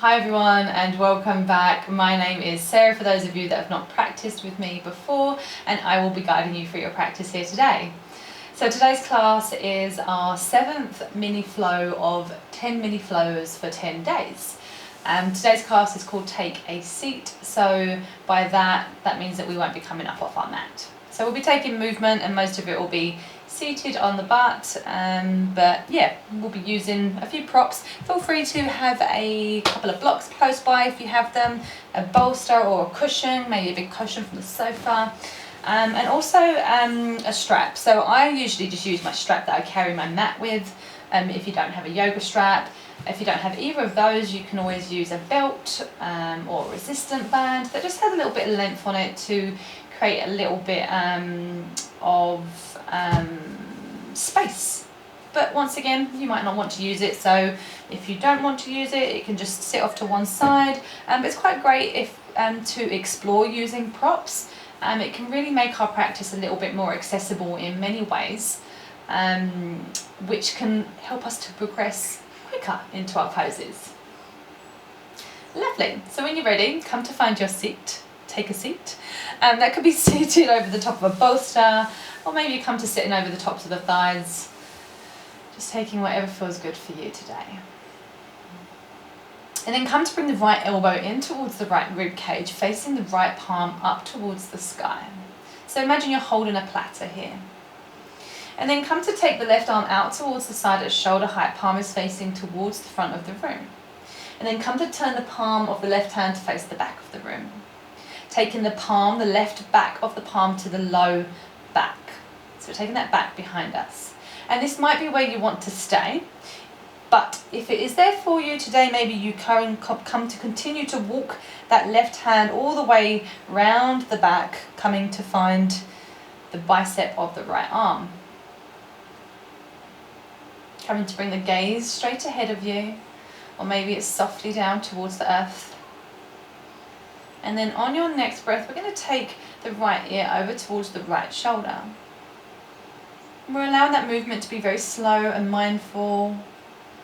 Hi everyone and welcome back. My name is Sarah for those of you that have not practiced with me before, and I will be guiding you through your practice here today. So today's class is our 7th mini flow of 10 mini flows for 10 days. Today's class is called Take a Seat, so by that means that we won't be coming up off our mat. So we'll be taking movement and most of it will be seated on the butt, but yeah, we'll be using a few props. Feel free to have a couple of blocks close by if you have them, a bolster or a cushion, maybe a big cushion from the sofa, and also a strap. So I usually just use my strap that I carry my mat with. If you don't have a yoga strap, if you don't have either of those, you can always use a belt or a resistant band that just has a little bit of length on it to create a little bit of space. But once again, you might not want to use it, so if you don't want to use it, it can just sit off to one side. But it's quite great if to explore using props. It can really make our practice a little bit more accessible in many ways, which can help us to progress quicker into our poses. Lovely. So when you're ready, come to find your seat. Take a seat. That could be seated over the top of a bolster, or maybe you come to sitting over the tops of the thighs. Just taking whatever feels good for you today. And then come to bring the right elbow in towards the right rib cage, facing the right palm up towards the sky. So imagine you're holding a platter here. And then come to take the left arm out towards the side at shoulder height, palm is facing towards the front of the room. And then come to turn the palm of the left hand to face the back of the room. Taking the palm, the left back of the palm to the low back. So we're taking that back behind us. And this might be where you want to stay, but if it is there for you today, maybe you come to continue to walk that left hand all the way round the back, coming to find the bicep of the right arm. Coming to bring the gaze straight ahead of you, or maybe it's softly down towards the earth. And then on your next breath, we're going to take the right ear over towards the right shoulder. We're allowing that movement to be very slow and mindful.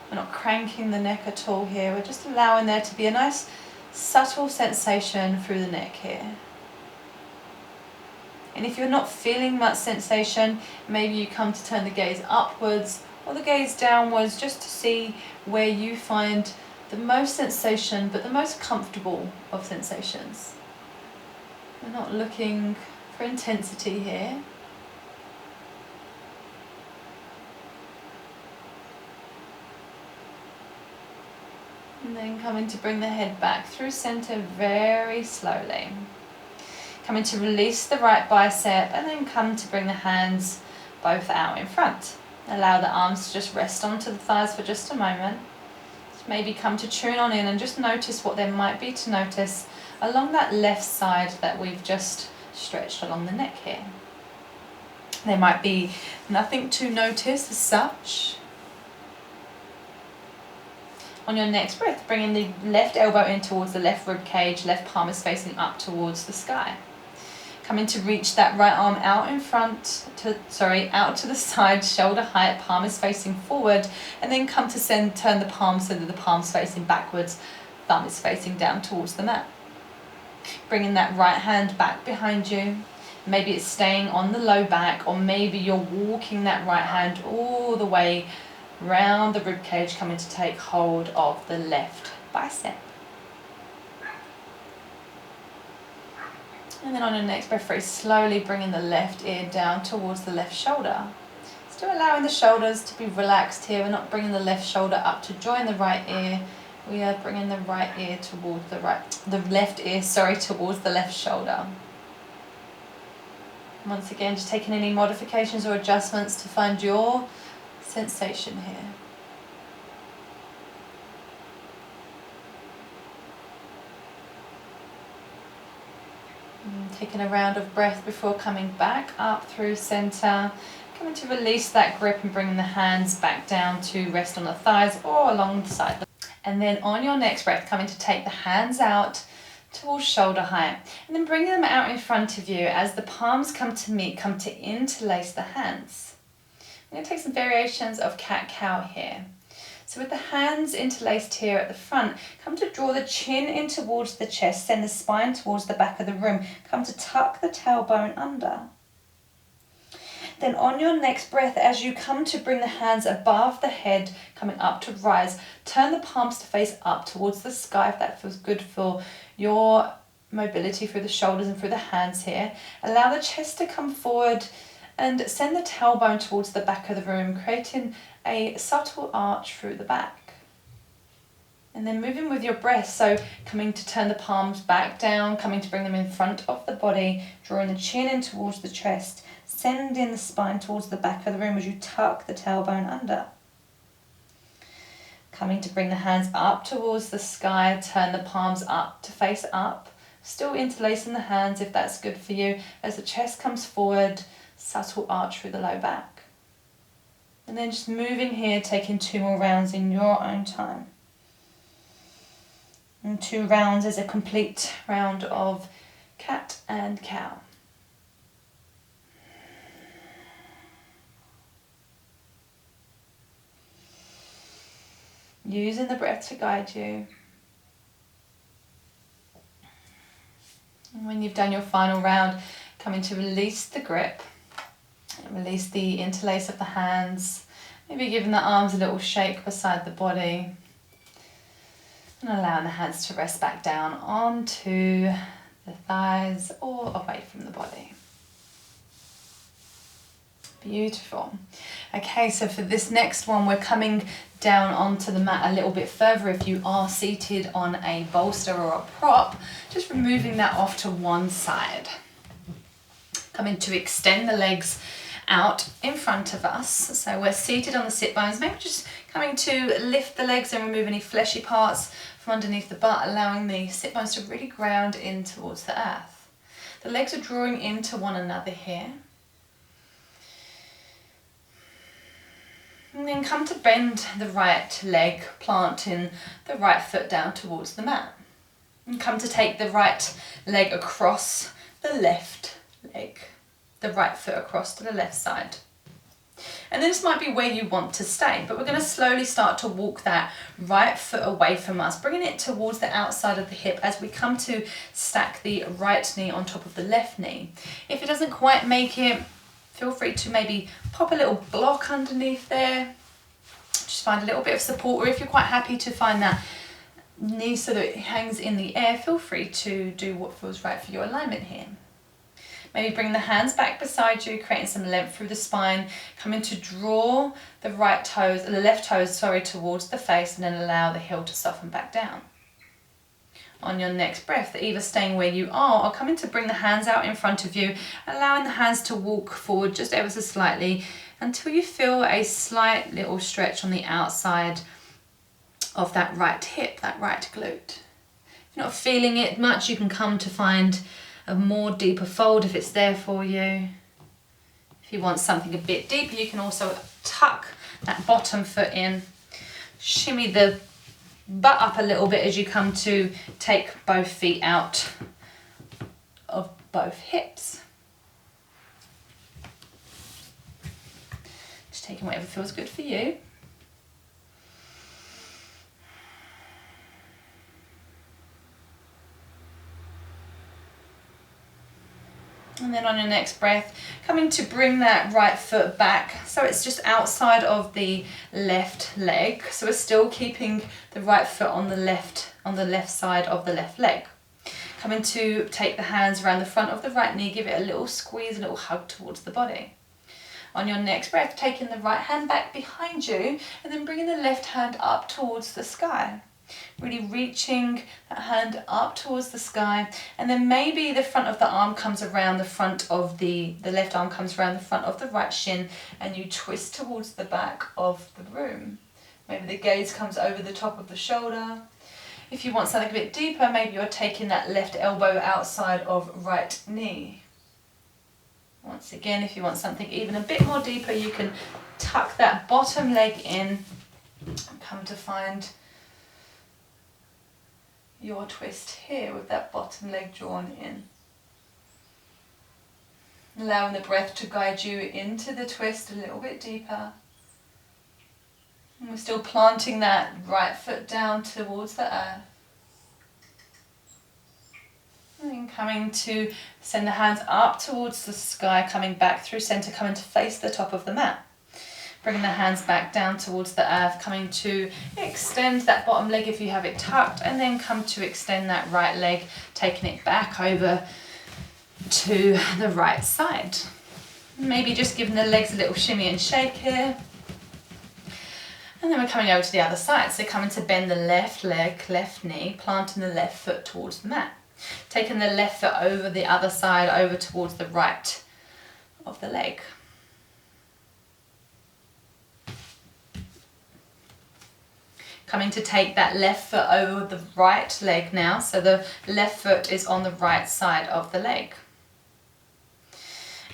We're not cranking the neck at all here. We're just allowing there to be a nice subtle sensation through the neck here. And if you're not feeling much sensation, maybe you come to turn the gaze upwards or the gaze downwards, just to see where you find the most sensation, but the most comfortable of sensations. We're not looking for intensity here. And then coming to bring the head back through center very slowly. Coming to release the right bicep, and then come to bring the hands both out in front. Allow the arms to just rest onto the thighs for just a moment. Maybe come to tune on in and just notice what there might be to notice along that left side that we've just stretched along the neck here. There might be nothing to notice as such. On your next breath, bringing the left elbow in towards the left rib cage, left palm is facing up towards the sky. Coming to reach that right arm out in front, out to the side, shoulder height, palm is facing forward, and then come to turn the palm so that the palm's facing backwards, thumb is facing down towards the mat. Bringing that right hand back behind you. Maybe it's staying on the low back, or maybe you're walking that right hand all the way round the rib cage, coming to take hold of the left bicep. And then on your next breath, very slowly bringing the left ear down towards the left shoulder. Still allowing the shoulders to be relaxed here. We're not bringing the left shoulder up to join the right ear. We are bringing the right ear towards the left ear, towards the left shoulder. Once again, just taking any modifications or adjustments to find your sensation here. Taking a round of breath before coming back up through center. Coming to release that grip and bringing the hands back down to rest on the thighs or alongside. And then on your next breath, coming to take the hands out towards shoulder height. And then bring them out in front of you as the palms come to meet, come to interlace the hands. I'm going to take some variations of cat-cow here. So with the hands interlaced here at the front, come to draw the chin in towards the chest, send the spine towards the back of the room. Come to tuck the tailbone under. Then on your next breath, as you come to bring the hands above the head, coming up to rise, turn the palms to face up towards the sky if that feels good for your mobility through the shoulders and through the hands here. Allow the chest to come forward and send the tailbone towards the back of the room, creating a subtle arch through the back. And then moving with your breath, so coming to turn the palms back down, coming to bring them in front of the body, drawing the chin in towards the chest, sending the spine towards the back of the room as you tuck the tailbone under. Coming to bring the hands up towards the sky, turn the palms up to face up, still interlacing the hands if that's good for you, as the chest comes forward, subtle arch through the low back. And then just moving here, taking 2 more rounds in your own time. And 2 rounds is a complete round of cat and cow. Using the breath to guide you. And when you've done your final round, coming to release the grip, and release the interlace of the hands, maybe giving the arms a little shake beside the body, and allowing the hands to rest back down onto the thighs or away from the body. Beautiful. Okay, so for this next one, we're coming down onto the mat a little bit further. If you are seated on a bolster or a prop, just removing that off to one side. Coming to extend the legs out in front of us. So we're seated on the sit bones, maybe just coming to lift the legs and remove any fleshy parts from underneath the butt, allowing the sit bones to really ground in towards the earth. The legs are drawing into one another here. And then come to bend the right leg, planting the right foot down towards the mat. And come to take the right leg across the left leg, the right foot across to the left side. And this might be where you want to stay, but we're going to slowly start to walk that right foot away from us, bringing it towards the outside of the hip as we come to stack the right knee on top of the left knee. If it doesn't quite make it, feel free to maybe pop a little block underneath there. Just find a little bit of support, or if you're quite happy to find that knee so that it hangs in the air, feel free to do what feels right for your alignment here. Maybe bring the hands back beside you, creating some length through the spine. Coming to draw the left toes towards the face, and then allow the heel to soften back down. On your next breath, either staying where you are or coming to bring the hands out in front of you, allowing the hands to walk forward just ever so slightly until you feel a slight little stretch on the outside of that right hip, that right glute. If you're not feeling it much, you can come to find a more deeper fold if it's there for you. If you want something a bit deeper, you can also tuck that bottom foot in, shimmy the butt up a little bit as you come to take both feet out of both hips. Just taking whatever feels good for you. And then on your next breath, coming to bring that right foot back so it's just outside of the left leg. So we're still keeping the right foot on the left side of the left leg. Coming to take the hands around the front of the right knee, give it a little squeeze, a little hug towards the body. On your next breath, taking the right hand back behind you and then bringing the left hand up towards the sky. Really reaching that hand up towards the sky, and then maybe the front of the arm comes around the front of the left arm comes around the front of the right shin, and you twist towards the back of the room. Maybe the gaze comes over the top of the shoulder. If you want something a bit deeper, maybe you're taking that left elbow outside of right knee. Once again, if you want something even a bit more deeper, you can tuck that bottom leg in and come to find your twist here with that bottom leg drawn in. Allowing the breath to guide you into the twist a little bit deeper. And we're still planting that right foot down towards the earth. And then coming to send the hands up towards the sky, coming back through center, coming to face the top of the mat. Bringing the hands back down towards the earth, coming to extend that bottom leg if you have it tucked, and then come to extend that right leg, taking it back over to the right side. Maybe just giving the legs a little shimmy and shake here. And then we're coming over to the other side. So coming to bend the left leg, left knee, planting the left foot towards the mat. Taking the left foot over the other side, over towards the right of the leg. Coming to take that left foot over the right leg now. So the left foot is on the right side of the leg.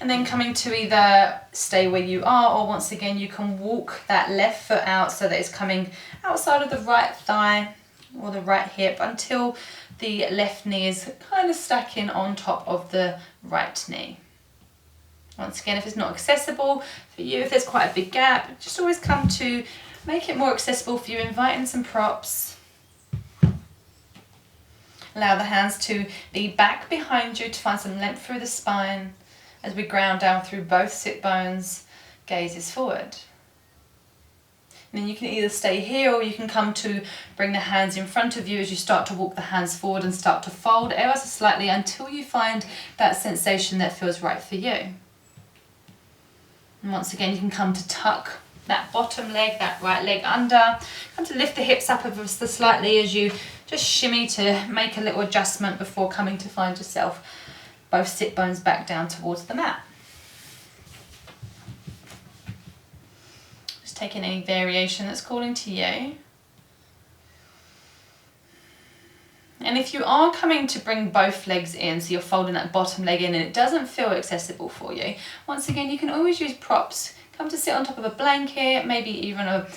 And then coming to either stay where you are, or once again you can walk that left foot out so that it's coming outside of the right thigh or the right hip until the left knee is kind of stacking on top of the right knee. Once again, if it's not accessible for you, if there's quite a big gap, just always come to make it more accessible for you, invite in some props. Allow the hands to be back behind you to find some length through the spine. As we ground down through both sit bones, gaze is forward. And then you can either stay here, or you can come to bring the hands in front of you as you start to walk the hands forward and start to fold ever so slightly until you find that sensation that feels right for you. And once again, you can come to tuck that bottom leg, that right leg under. Come to lift the hips up ever so slightly as you just shimmy to make a little adjustment before coming to find yourself both sit bones back down towards the mat. Just taking any variation that's calling to you. And if you are coming to bring both legs in, so you're folding that bottom leg in and it doesn't feel accessible for you, once again you can always use props. Come to sit on top of a blanket, maybe even on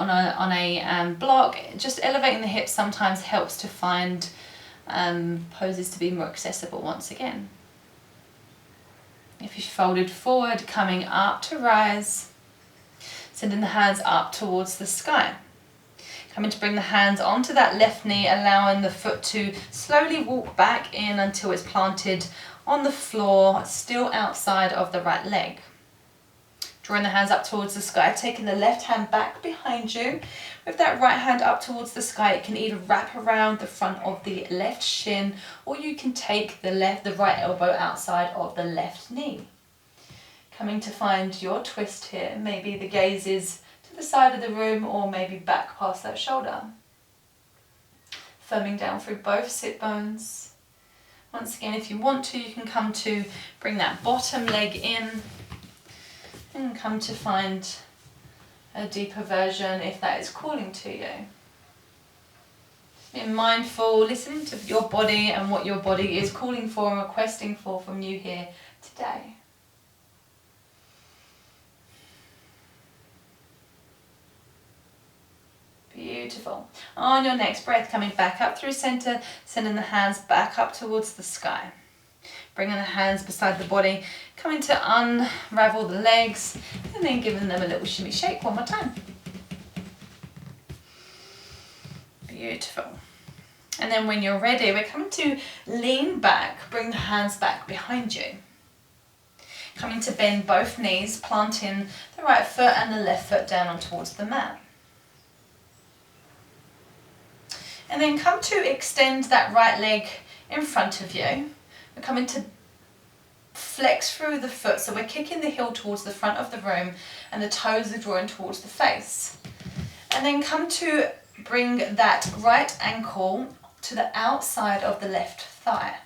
a block. Just elevating the hips sometimes helps to find poses to be more accessible once again. If you folded forward, coming up to rise, sending the hands up towards the sky. Coming to bring the hands onto that left knee, allowing the foot to slowly walk back in until it's planted on the floor, still outside of the right leg. Drawing the hands up towards the sky, taking the left hand back behind you. With that right hand up towards the sky, it can either wrap around the front of the left shin, or you can take the right elbow outside of the left knee. Coming to find your twist here. Maybe the gaze is to the side of the room, or maybe back past that shoulder. Firming down through both sit bones. Once again, if you want to, you can come to bring that bottom leg in and come to find a deeper version if that is calling to you. Being mindful, listening to your body and what your body is calling for and requesting for from you here today. Beautiful. On your next breath, coming back up through center, sending the hands back up towards the sky. Bringing the hands beside the body, coming to unravel the legs, and then giving them a little shimmy shake one more time. Beautiful. And then when you're ready, we're coming to lean back, bring the hands back behind you. Coming to bend both knees, planting the right foot and the left foot down on towards the mat. And then come to extend that right leg in front of you. We're coming to flex through the foot, so we're kicking the heel towards the front of the room and the toes are drawing towards the face. And then come to bring that right ankle to the outside of the left thigh.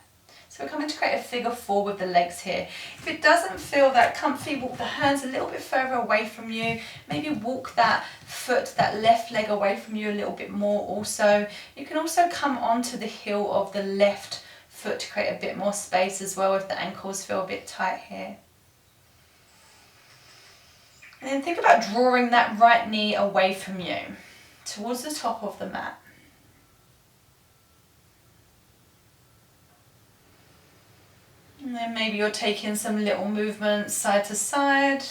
So we're coming to create a figure four with the legs here. If it doesn't feel that comfy, walk the hands a little bit further away from you. Maybe walk that foot, that left leg away from you a little bit more also. You can also come onto the heel of the left foot to create a bit more space as well if the ankles feel a bit tight here. And then think about drawing that right knee away from you towards the top of the mat. And then maybe you're taking some little movements side to side.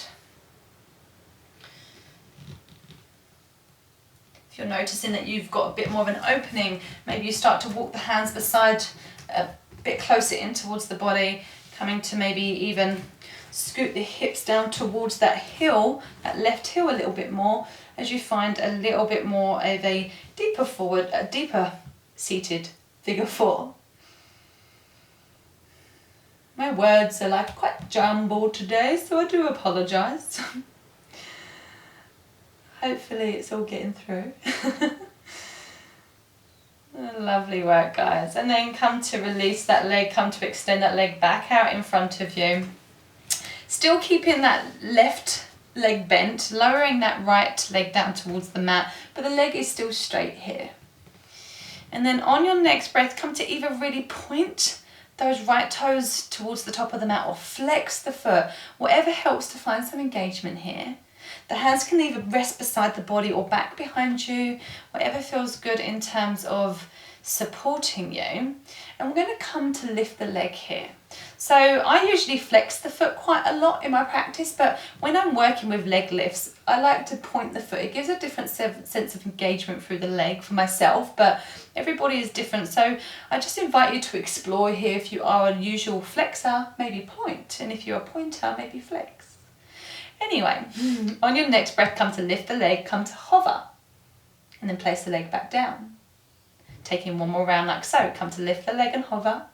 you're noticing that you've got a bit more of an opening, maybe you start to walk the hands beside, a bit closer in towards the body, coming to maybe even scoot the hips down towards that heel, that left heel a little bit more, as you find a little bit more of a deeper forward, a deeper seated figure 4. My words are like quite jumbled today, so I do apologise. Hopefully it's all getting through. Lovely work, guys. And then come to release that leg, come to extend that leg back out in front of you. Still keeping that left leg bent, lowering that right leg down towards the mat, but the leg is still straight here. And then on your next breath, come to either really point those right toes towards the top of the mat or flex the foot, whatever helps to find some engagement here. The hands can either rest beside the body or back behind you, whatever feels good in terms of supporting you. And we're going to come to lift the leg here. So I usually flex the foot quite a lot in my practice, but when I'm working with leg lifts, I like to point the foot. It gives a different sense of engagement through the leg for myself, but everybody is different. So I just invite you to explore here. If you are a usual flexor, maybe point, and if you're a pointer, maybe flex. Anyway, on your next breath, come to lift the leg, come to hover, and then place the leg back down. Taking one more round like so, come to lift the leg and hover,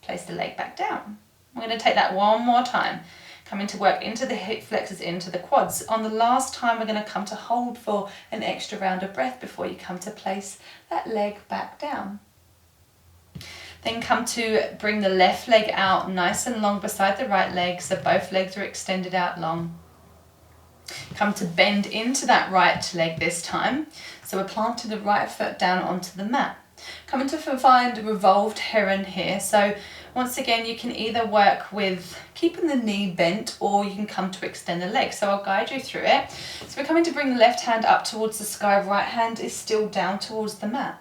place the leg back down. We're going to take that one more time. Coming to work into the hip flexors, into the quads. On the last time, we're going to come to hold for an extra round of breath before you come to place that leg back down. Then come to bring the left leg out nice and long beside the right leg, so both legs are extended out long. Come to bend into that right leg this time. So we're planting the right foot down onto the mat. Coming to find a revolved heron here. So once again, you can either work with keeping the knee bent or you can come to extend the leg. So I'll guide you through it. So we're coming to bring the left hand up towards the sky, right hand is still down towards the mat.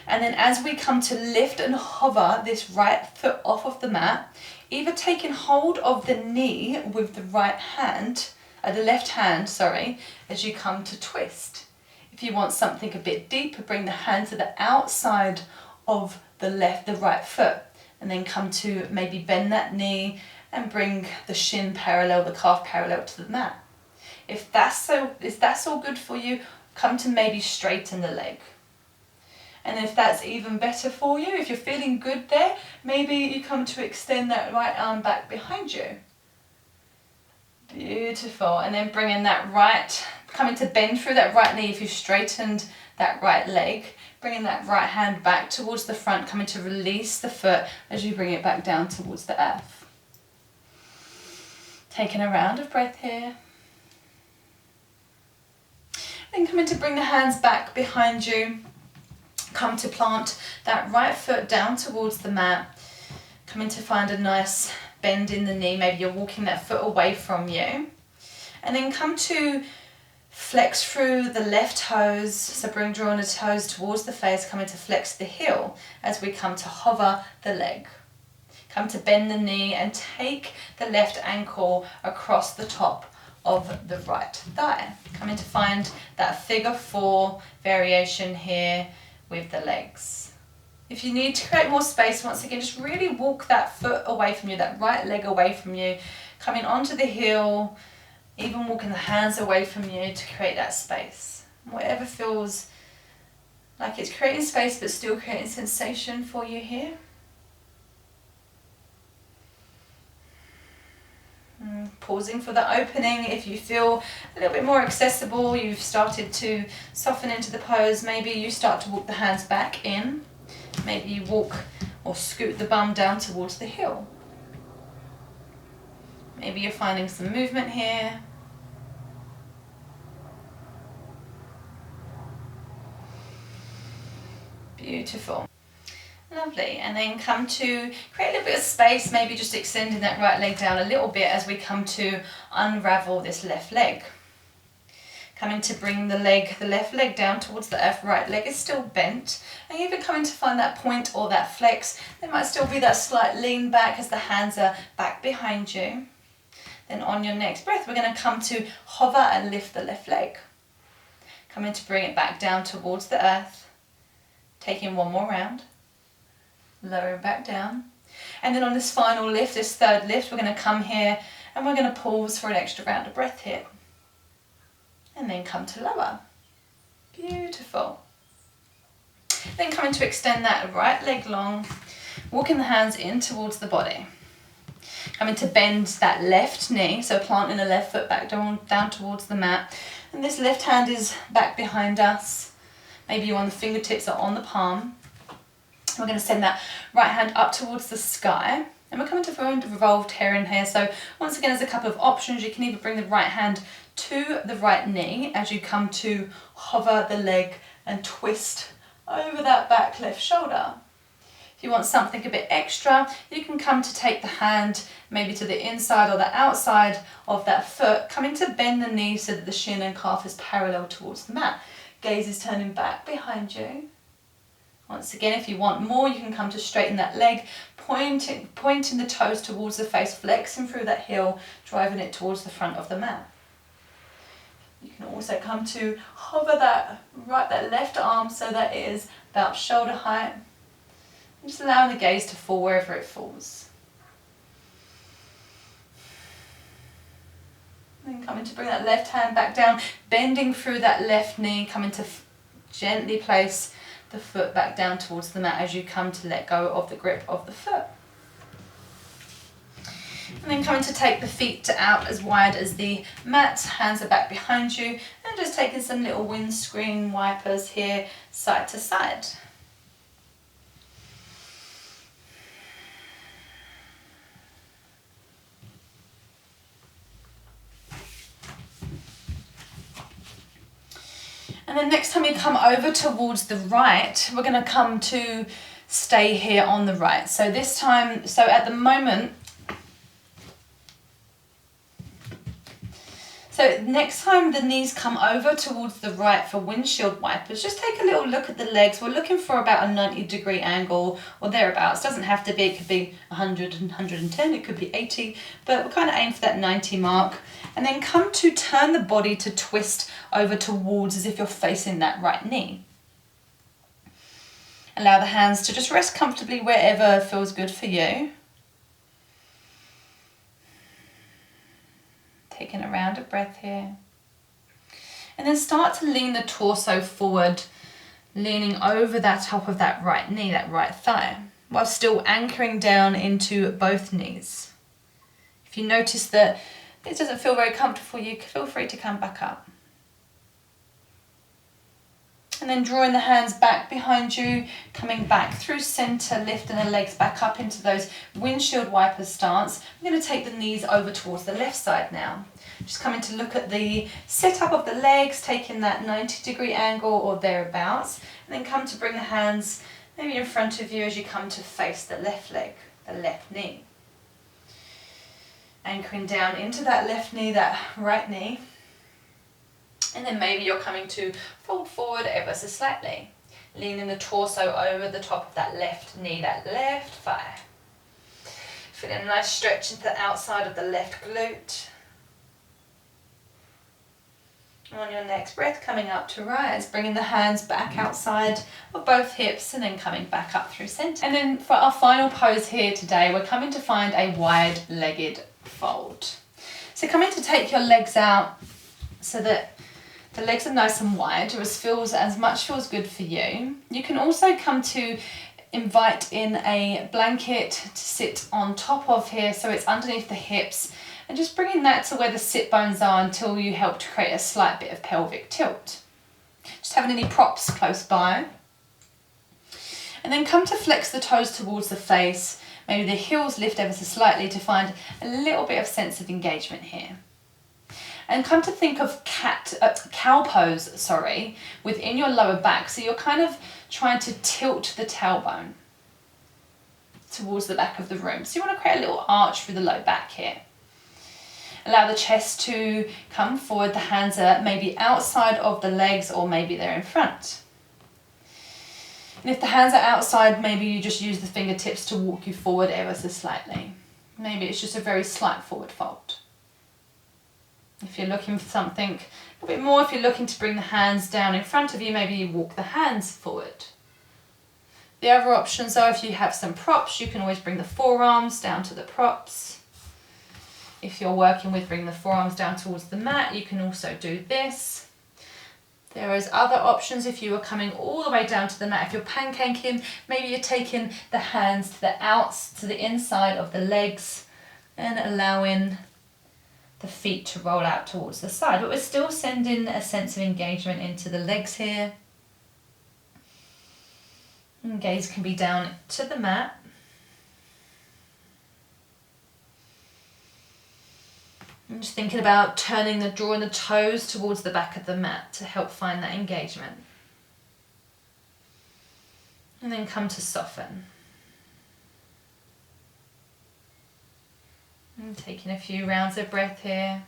And then as we come to lift and hover this right foot off of the mat, either taking hold of the knee with the right hand, the left hand, sorry, as you come to twist. If you want something a bit deeper, bring the hand to the outside of the right foot, and then come to maybe bend that knee and bring the shin parallel, the calf parallel to the mat. If that's all good for you, come to maybe straighten the leg. And if that's even better for you, if you're feeling good there, maybe you come to extend that right arm back behind you. Beautiful. And then bringing that right, coming to bend through that right knee if you've straightened that right leg, bringing that right hand back towards the front, coming to release the foot as you bring it back down towards the earth. Taking a round of breath here. Then coming to bring the hands back behind you. Come to plant that right foot down towards the mat, coming to find a nice bend in the knee, maybe you're walking that foot away from you, and then come to flex through the left toes, so drawing the toes towards the face, coming to flex the heel as we come to hover the leg. Come to bend the knee and take the left ankle across the top of the right thigh, coming to find that figure 4 variation here with the legs. If you need to create more space, once again, just really walk that foot away from you, that right leg away from you, coming onto the heel, even walking the hands away from you to create that space. Whatever feels like it's creating space but still creating sensation for you here. Pausing for the opening. If you feel a little bit more accessible, you've started to soften into the pose, maybe you start to walk the hands back in. Maybe you walk or scoot the bum down towards the heel. Maybe you're finding some movement here. Beautiful. Lovely, and then come to create a little bit of space, maybe just extending that right leg down a little bit as we come to unravel this left leg. Coming to bring the left leg down towards the earth, right leg is still bent, and even coming to find that point or that flex. There might still be that slight lean back as the hands are back behind you. Then on your next breath, we're going to come to hover and lift the left leg. Coming to bring it back down towards the earth. Taking one more round. Lowering back down. And then on this final lift, this third lift, we're going to come here and we're going to pause for an extra round of breath here. And then come to lower. Beautiful. Then coming to extend that right leg long, walking the hands in towards the body. Coming to bend that left knee, so planting the left foot back down towards the mat. And this left hand is back behind us. Maybe you want the fingertips are on the palm. We're going to send that right hand up towards the sky. And we're coming to revolved heron here. So once again, there's a couple of options. You can either bring the right hand to the right knee as you come to hover the leg and twist over that back left shoulder. If you want something a bit extra, you can come to take the hand maybe to the inside or the outside of that foot, coming to bend the knee so that the shin and calf is parallel towards the mat. Gaze is turning back behind you. Once again, if you want more, you can come to straighten that leg, pointing the toes towards the face, flexing through that heel, driving it towards the front of the mat. You can also come to hover that left arm so that it is about shoulder height. And just allowing the gaze to fall wherever it falls. Then coming to bring that left hand back down, bending through that left knee, coming to gently place the foot back down towards the mat as you come to let go of the grip of the foot. And then coming to take the feet out as wide as the mat, hands are back behind you, and just taking some little windscreen wipers here, side to side. And then next time you come over towards the right, we're going to come to stay here on the right. So this time, so at the moment, so next time the knees come over towards the right for windshield wipers, just take a little look at the legs. We're looking for about a 90-degree angle or thereabouts. Doesn't have to be, it could be 100 and 110, it could be 80, but we're kind of aim for that 90 mark. And then come to turn the body to twist over towards as if you're facing that right knee. Allow the hands to just rest comfortably wherever feels good for you. Taking a round of breath here. And then start to lean the torso forward, leaning over that top of that right knee, that right thigh, while still anchoring down into both knees. If you notice that it doesn't feel very comfortable, you feel free to come back up. And then drawing the hands back behind you, coming back through center, lifting the legs back up into those windshield wiper stance. I'm going to take the knees over towards the left side now. Just coming to look at the setup of the legs, taking that 90-degree angle or thereabouts, and then come to bring the hands maybe in front of you as you come to face the left leg, the left knee. Anchoring down into that left knee, that right knee. And then maybe you're coming to fold forward ever so slightly. Leaning the torso over the top of that left knee, that left thigh. Feeling a nice stretch into the outside of the left glute. On your next breath, coming up to rise, bringing the hands back outside of both hips and then coming back up through center. And then for our final pose here today, we're coming to find a wide-legged fold. So coming to take your legs out so that the legs are nice and wide, or as much feels good for you. You can also come to invite in a blanket to sit on top of here so it's underneath the hips, and just bringing that to where the sit bones are until you help to create a slight bit of pelvic tilt. Just having any props close by. And then come to flex the toes towards the face. Maybe the heels lift ever so slightly to find a little bit of sense of engagement here. And come to think of cow pose, within your lower back. So you're kind of trying to tilt the tailbone towards the back of the room. So you want to create a little arch through the low back here. Allow the chest to come forward. The hands are maybe outside of the legs or maybe they're in front. And if the hands are outside, maybe you just use the fingertips to walk you forward ever so slightly. Maybe it's just a very slight forward fold. If you're looking for something a bit more, if you're looking to bring the hands down in front of you, maybe you walk the hands forward. The other options are, if you have some props, you can always bring the forearms down to the props. If you're working with bringing the forearms down towards the mat, you can also do this. There is other options if you are coming all the way down to the mat. If you're pancaking, maybe you're taking the hands to the inside of the legs and allowing the feet to roll out towards the side. But we're still sending a sense of engagement into the legs here. And gaze can be down to the mat. And just thinking about drawing the toes towards the back of the mat to help find that engagement. And then come to soften. And taking a few rounds of breath here.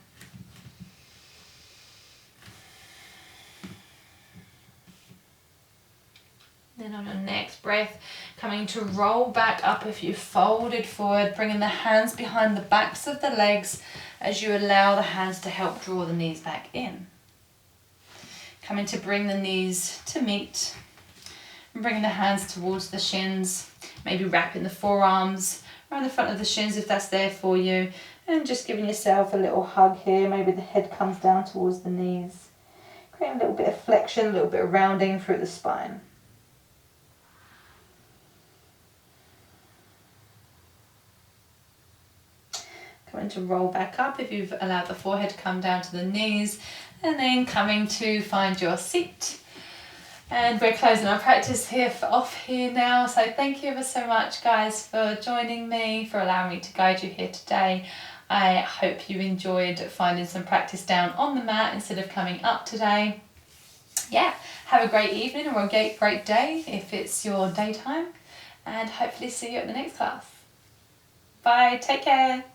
Then on your next breath, coming to roll back up if you folded forward, bringing the hands behind the backs of the legs as you allow the hands to help draw the knees back in. Coming to bring the knees to meet, and bringing the hands towards the shins, maybe wrapping the forearms around the front of the shins if that's there for you, and just giving yourself a little hug here. Maybe the head comes down towards the knees, creating a little bit of flexion, a little bit of rounding through the spine. Coming to roll back up if you've allowed the forehead to come down to the knees, and then coming to find your seat. And we're closing our practice off here now. So thank you ever so much, guys, for joining me, for allowing me to guide you here today. I hope you enjoyed finding some practice down on the mat instead of coming up today. Yeah, have a great evening or a great day if it's your daytime, and hopefully see you at the next class. Bye, take care.